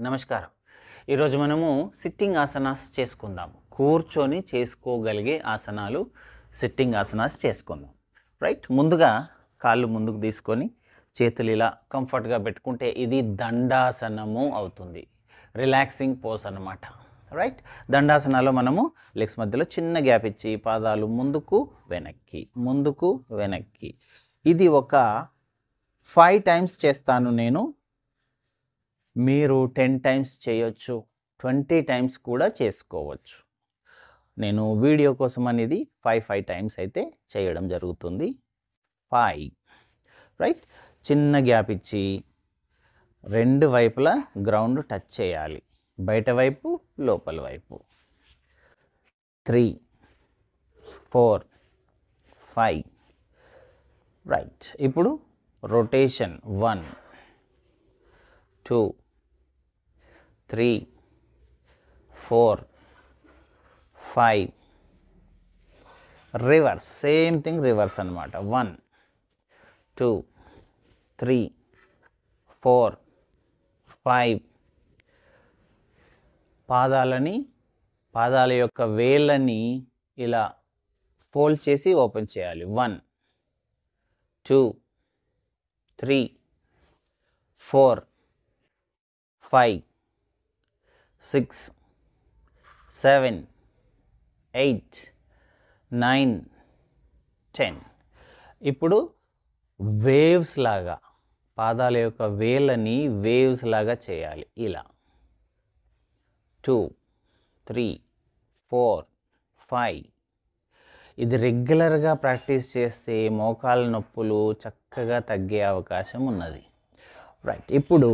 నమస్కారం. ఈరోజు మనము సిట్టింగ్ ఆసనాస్ చేసుకుందాం. కూర్చొని చేసుకోగలిగే ఆసనాలు సిట్టింగ్ ఆసనాస్ చేసుకుందాం. రైట్, ముందుగా కాళ్ళు ముందుకు తీసుకొని చేతులు ఇలా కంఫర్ట్గా పెట్టుకుంటే ఇది దండాసనము అవుతుంది. రిలాక్సింగ్ పోజ్ అన్నమాట. రైట్, దండాసనాలో మనము లెగ్స్ మధ్యలో చిన్న గ్యాప్ ఇచ్చి పాదాలు ముందుకు వెనక్కి ముందుకు వెనక్కి. ఇది ఒక 5 టైమ్స్ చేస్తాను నేను. మీరు 10 టైమ్స్ చేయొచ్చు, 20 టైమ్స్ కూడా చేసుకోవచ్చు. నేను వీడియో కోసం అనేది 5 టైమ్స్ అయితే చేయడం జరుగుతుంది. 5. రైట్, చిన్న గ్యాప్ ఇచ్చి రెండు వైపులా గ్రౌండ్ టచ్ చేయాలి, బయట వైపు లోపల వైపు. 3, 4, 5. రైట్, ఇప్పుడు rotation 1, 2, 3, 4, 5. Reverse, same thing, reverse అన్నమాట. 1, 2, 3, 4, 5. పాదాల యొక్క వేళ్ళని ఇలా ఫోల్డ్ చేసి ఓపెన్ చేయాలి. 1, 2, 3, 4, 5, 6, 7, 8, 9, 10. ఇప్పుడు వేవ్స్ లాగా పాదాల యొక్క వేళ్ళని వేవ్స్ లాగా చేయాలి. ఇలా 2, 3, 4, 5. ఇది రెగ్యులర్గా ప్రాక్టీస్ చేస్తే మోకాళ్ళ నొప్పులు చక్కగా తగ్గే అవకాశం ఉన్నది. రైట్, ఇప్పుడు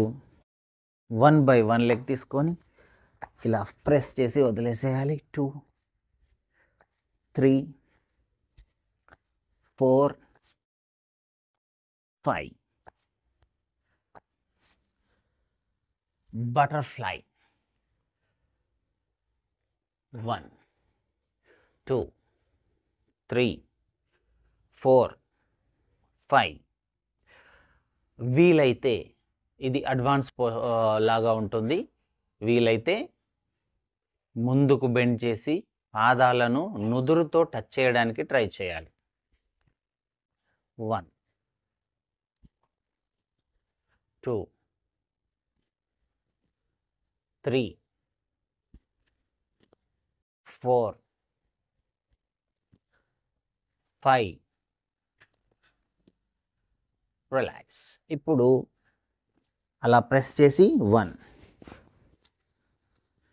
1 by 1 లెగ్ తీసుకొని ఇలా ప్రెస్ చేసి వదిలేసేయాలి. 2, 3, 4, 5. బటర్ఫ్లై. 1, 2, 3, 4, 5. వీలైతే ఇది అడ్వాన్స్ లాగా ఉంటుంది. వీలైతే ముందుకు బెండ్ చేసి పాదాలను నుదురుతో టచ్ చేయడానికి ట్రై చేయాలి. 1, 2, 3, 4, 5. రిలాక్స్. ఇప్పుడు అలా ప్రెస్ చేసి 1,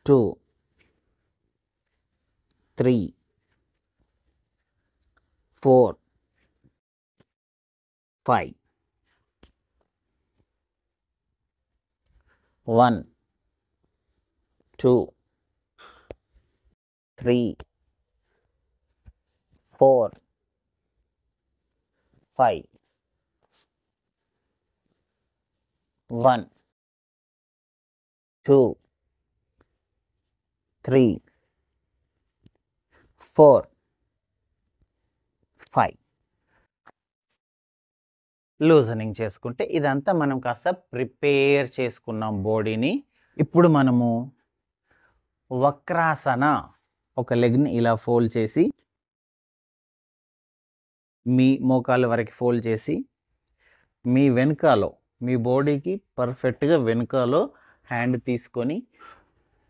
2, 3, 4, 5. 1, 2, 3, 4, 5. 1, 2, 3, 4, 5. లూజనింగ్ చేసుకుంటే ఇదంతా మనం కాస్త ప్రిపేర్ చేసుకున్నాం బాడీని. ఇప్పుడు మనము వక్రాసన, ఒక లెగ్ని ఇలా ఫోల్డ్ చేసి మీ మోకాళ్ళ వరకు ఫోల్డ్ చేసి మీ వెనుకాలో, మీ బాడీకి పర్ఫెక్ట్గా వెనుకాలో హ్యాండ్ తీసుకొని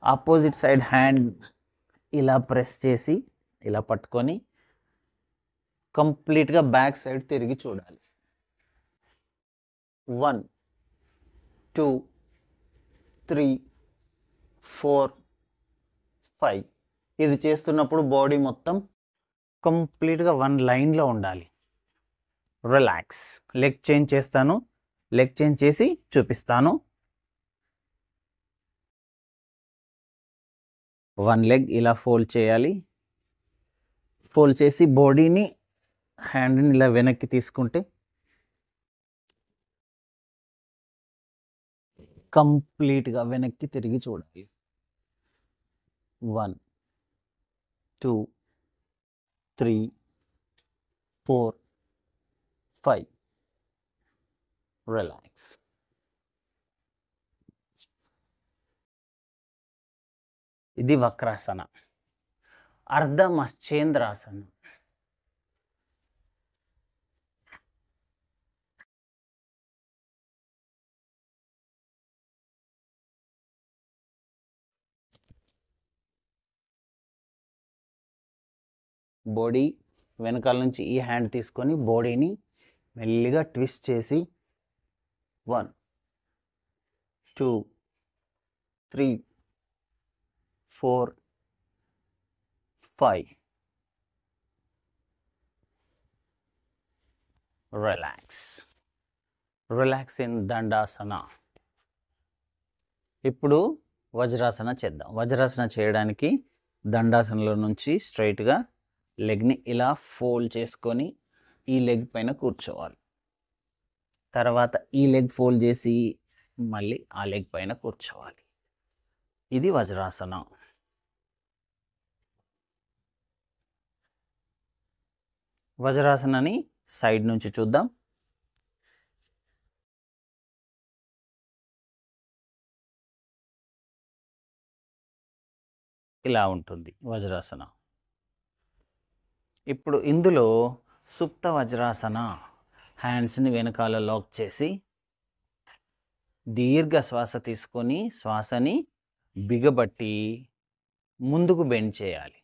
ఆపోజిట్ సైడ్ హ్యాండ్ ఇలా ప్రెస్ చేసి ఇలా పట్టుకొని కంప్లీట్గా బ్యాక్ సైడ్ తిరిగి చూడాలి. 1, 2, 3, 4, 5. ఇది చేస్తున్నప్పుడు బాడీ మొత్తం కంప్లీట్గా 1 లైన్లో ఉండాలి. రిలాక్స్. లెగ్ చేంజ్ చేస్తాను, లెగ్ చేంజ్ చేసి చూపిస్తాను. 1 లెగ్ ఇలా ఫోల్డ్ చేయాలి. ఫోల్డ్ చేసి బాడీని, హ్యాండ్ని ఇలా వెనక్కి తీసుకుంటే కంప్లీట్గా వెనక్కి తిరిగి చూడాలి. 1, 2, 3, 4, 5. Relax. ఇది వక్రాసన. అర్ధ మశ్చేంద్రాసన. బాడీ వెనకాల నుంచి ఈ హ్యాండ్ తీసుకొని బాడీని మెల్లిగా ట్విస్ట్ చేసి 1 2 3 4 5 రిలాక్స్ ఇన్ దండాసన. ఇప్పుడు వజ్రాసన చేద్దాం. వజ్రాసన చేయడానికి దండాసనలో నుంచి స్ట్రైట్గా లెగ్ని ఇలా ఫోల్డ్ చేసుకొని ఈ లెగ్ పైన కూర్చోవాలి. తర్వాత ఈ లెగ్ ఫోల్డ్ చేసి మళ్ళీ ఆ లెగ్ పైన కూర్చోవాలి. ఇది వజ్రాసన. వజ్రాసనని సైడ్ నుంచి చూద్దాం. ఇలా ఉంటుంది వజ్రాసన. ఇప్పుడు ఇందులో సుప్త వజ్రాసన. హ్యాండ్స్ని వెనకాల లాక్ చేసి దీర్ఘ శ్వాస తీసుకొని శ్వాసని బిగబట్టి ముందుకు బెండ్ చేయాలి.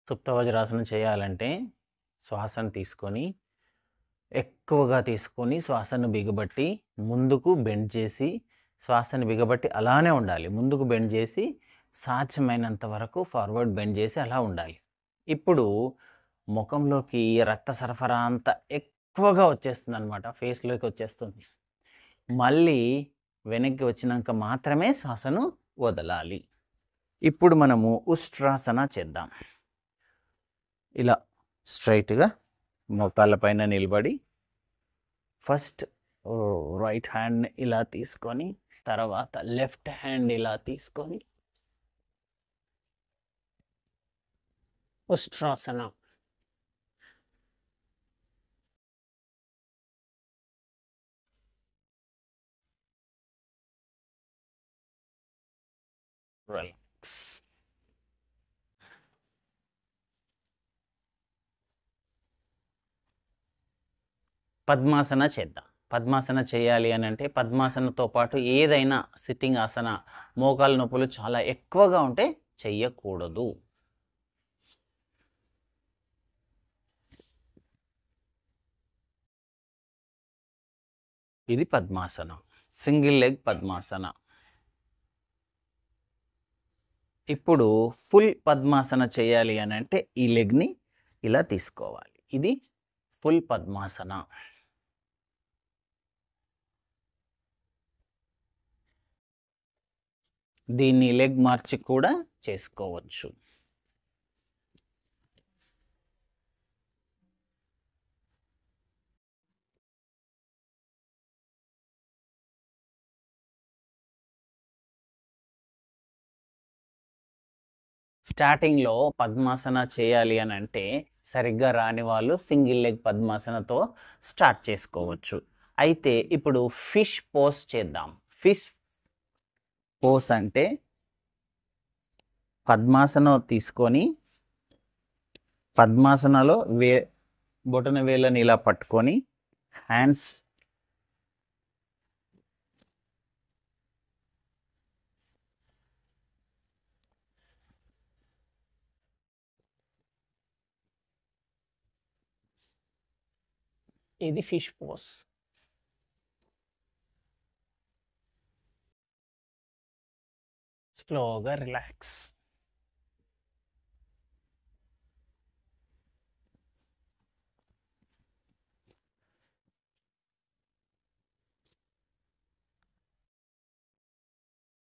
సుప్త వజ్రాసనం చేయాలంటే శ్వాసను తీసుకొని ఎక్కువగా తీసుకొని శ్వాసను బిగబట్టి ముందుకు బెండ్ చేసి శ్వాసను బిగబట్టి అలానే ఉండాలి. ముందుకు బెండ్ చేసి సాధ్యమైనంత వరకు ఫార్వర్డ్ బెండ్ చేసి అలా ఉండాలి. ఇప్పుడు ముఖంలోకి రక్త సరఫరా అంతా ఎక్కువగా వచ్చేస్తుంది అనమాట, ఫేస్లోకి వచ్చేస్తుంది. మళ్ళీ వెనక్కి వచ్చినాక మాత్రమే శ్వాసను వదలాలి. ఇప్పుడు మనము ఉష్ట్రాసన చేద్దాం. ఇలా స్ట్రైట్గా మోకాళ్ళ పైన నిలబడి ఫస్ట్ రైట్ హ్యాండ్ని ఇలా తీసుకొని తర్వాత లెఫ్ట్ హ్యాండ్ ఇలా తీసుకొని ఉష్ట్రాసన. రిలాక్స్. పద్మాసన చేద్దాం. పద్మాసన చేయాలి అని అంటే పద్మాసనతో పాటు ఏదైనా సిట్టింగ్ ఆసన మోకాళ్ళ నొప్పులు చాలా ఎక్కువగా ఉంటే చెయ్యకూడదు. ఇది పద్మాసన, సింగిల్ లెగ్ పద్మాసన. ఇప్పుడు ఫుల్ పద్మాసన చేయాలి అని అంటే ఈ లెగ్ని ఇలా తీసుకోవాలి. ఇది ఫుల్ పద్మాసన. దీన్ని లెగ్ మార్చి కూడా చేసుకోవచ్చు. స్టార్టింగ్లో పద్మాసన చేయాలి అని అంటే సరిగ్గా రాని వాళ్ళు సింగిల్ లెగ్ పద్మాసనతో స్టార్ట్ చేసుకోవచ్చు. అయితే ఇప్పుడు ఫిష్ పోజ్ చేద్దాం. ఫిష్ పోజ్ అంటే పద్మాసనం తీసుకొని పద్మాసనలో బొటన వేళ్ళని ఇలా పట్టుకొని హ్యాండ్స్ ఇది ఫిష్ పోజ్. స్లోగా రిలాక్స్.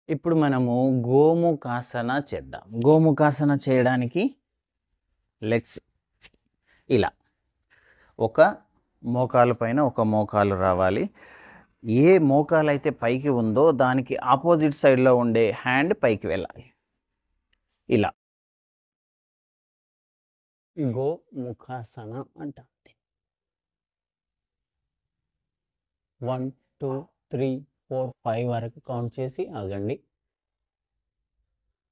ఇప్పుడు మనము గోముఖాసన చేద్దాం. గోముఖాసన చేయడానికి లెగ్స్ ఇలా ఒక మోకాలు పైన ఒక మోకాలు రావాలి. ఏ మోకాలు అయితే పైకి ఉందో దానికి ఆపోజిట్ సైడ్లో ఉండే హ్యాండ్ పైకి వెళ్ళాలి. ఇలా గోముఖాసన అంటాం. 1 2 3 4 5 వరకు కౌంట్ చేసి ఆగండి.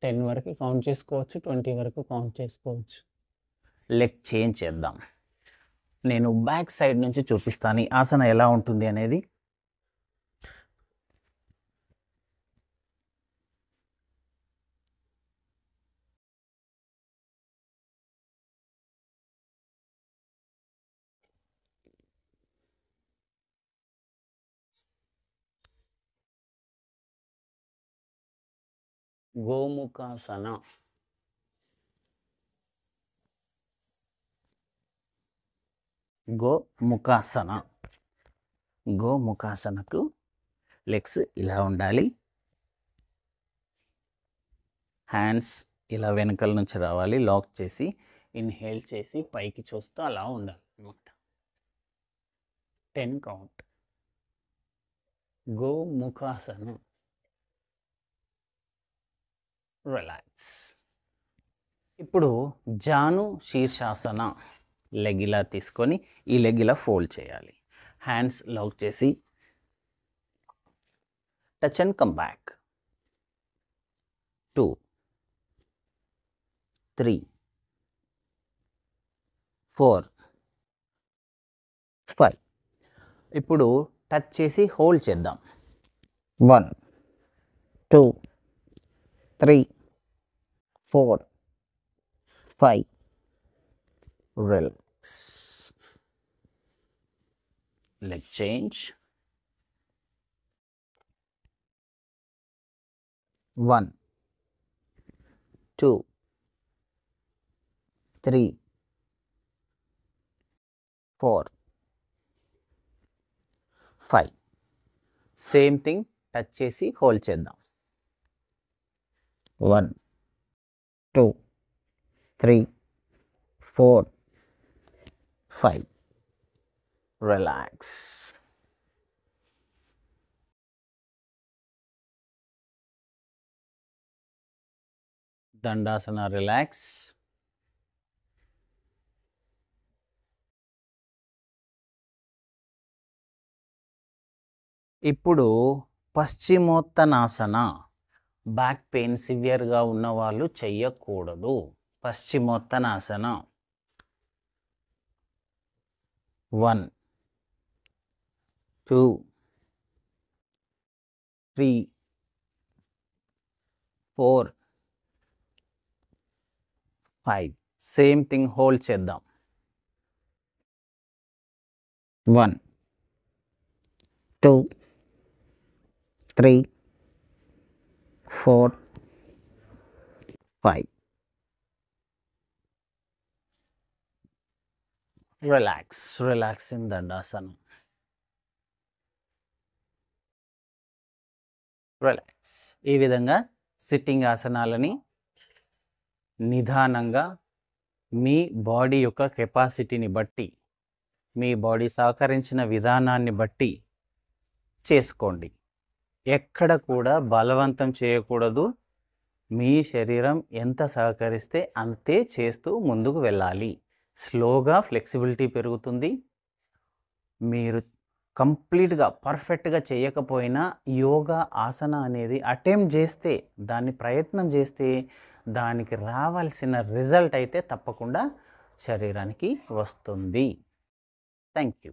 10 వరకు కౌంట్ చేసుకోవచ్చు, 20 వరకు కౌంట్ చేసుకోవచ్చు. లెగ్ చేంజ్ చేద్దాం. నేను బ్యాక్ సైడ్ నుంచి చూపిస్తాను ఈ ఆసన ఎలా ఉంటుంది అనేది. గోముఖాసన. గోముఖాసన. గోముఖాసనకు లెగ్స్ ఇలా ఉండాలి. హ్యాండ్స్ ఇలా వెనకల నుంచి రావాలి. లాక్ చేసి ఇన్హేల్ చేసి పైకి చూస్తూ అలా ఉండాలి అన్నమాట. 10 కౌంట్. గోముఖాసన. రిలాక్స్. ఇప్పుడు జాను శీర్షాసన. లెగ్ ఇలా తీసుకొని ఈ లెగ్ ఇలా ఫోల్డ్ చేయాలి. హ్యాండ్స్ లాక్ చేసి టచ్ అండ్ కమ్ బ్యాక్. 2 3 4 5. ఇప్పుడు టచ్ చేసి హోల్డ్ చేద్దాం. 1 2 3 4 5. Relax. Leg change. 1 2 3 4 5. Same thing touch చేసి హోల్డ్ చేద్దాం. 1 2 3 4 5. రిలాక్స్. దండాసన. రిలాక్స్. ఇప్పుడు పశ్చిమోత్తనాసన. బ్యాక్ పెయిన్ సివియర్గా ఉన్న వాళ్ళు చెయ్యకూడదు. పశ్చిమోత్తనాసన. 1 2 3 4 5. సేమ్ థింగ్ హోల్డ్ చేద్దాం. 1 2 3 4 5. Relax. Relax in dandasana. Relax. ఈ విధంగా సిట్టింగ్ ఆసనాలని నిదానంగా మీ బాడీ యొక్క కెపాసిటీని బట్టి, మీ బాడీ సహకరించిన విధానాన్ని బట్టి చేసుకోండి. ఎక్కడ కూడా బలవంతం చేయకూడదు. మీ శరీరం ఎంత సహకరిస్తే అంతే చేస్తూ ముందుకు వెళ్ళాలి. స్లోగా ఫ్లెక్సిబిలిటీ పెరుగుతుంది. మీరు కంప్లీట్గా పర్ఫెక్ట్గా చేయకపోయినా యోగా ఆసన అనేది అటెంప్ట్ చేస్తే, దాన్ని ప్రయత్నం చేస్తే దానికి రావాల్సిన రిజల్ట్ అయితే తప్పకుండా శరీరానికి వస్తుంది. Thank you.